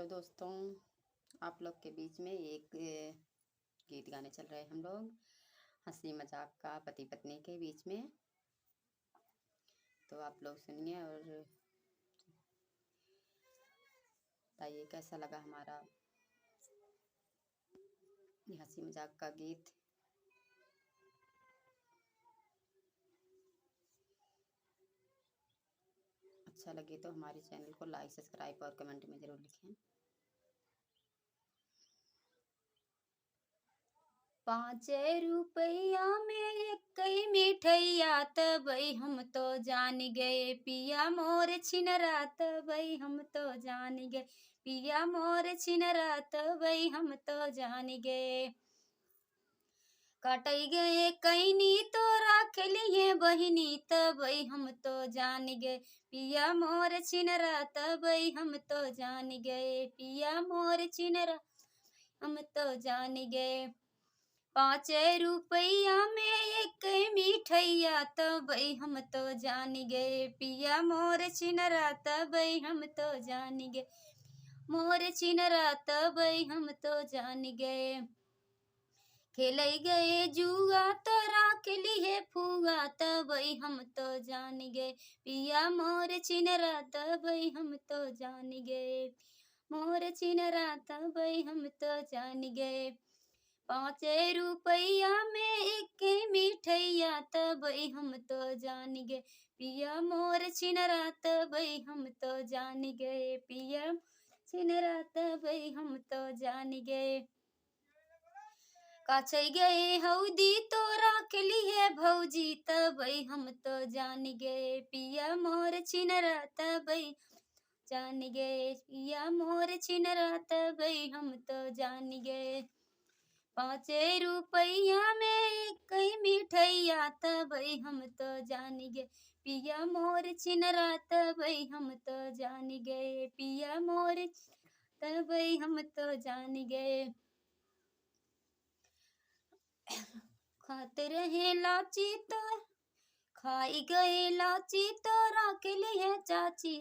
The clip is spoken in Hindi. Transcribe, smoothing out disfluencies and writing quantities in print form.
हेलो दोस्तों, आप लोग के बीच में एक गीत गाने चल रहे हैं हम लोग हंसी मजाक का पति पत्नी के बीच में। तो आप लोग सुनिए और बताइए कैसा लगा हमारा ये हंसी मजाक का गीत। अच्छा लगे तो हमारे चैनल को लाइक सब्सक्राइब और कमेंट में ज़रूर लिखें। 5 रुपया में एक मिठैया तबई हम तो जान गए पिया मोर छिनरा तबई हम तो जान गए पिया मोर छिनरा तबई हम तो जान गए। कटई गए कैनी तो राख लिए बहिनी तबई हम तो जान गए पिया मोर छिनरा तबई हम तो जान गए पिया मोर छिनरा हम तो जान गए। 5 रुपया में एक मिठैया तबई हम तो जान गए पिया मोर छिनरा तबई हम तो जान गए मोर छिनरा तबई हम तो जान गए। खेलई गए जुआ तो राख लिए फुआ तबई हम तो जान गए पिया मोर छिनरा तबई हम तो जान गए मोर छिनरा तबई हम तो जान गए। 5 रुपया में एक मिठैया तबई हम तो जान गए पिया मोर छिनरा तबई हम तो जान गए पिया छिनरा तबई हम तो जान गए। काछई गए हौदी तो राख लिए भौजी तबई हम तो जान गए पिया मोर छिनरा तबई जान गए पिया मोर छिनरा तबई हम तो जान गए। 5 रुपया में एक मिठैया तबई हम तो जान गए पिया मोर छिनरा तबई हम तो जान गए पिया मोर तबई हम तो जान गए। खाते रहे लाची तो खाई गए लाची तो राख लिए चाची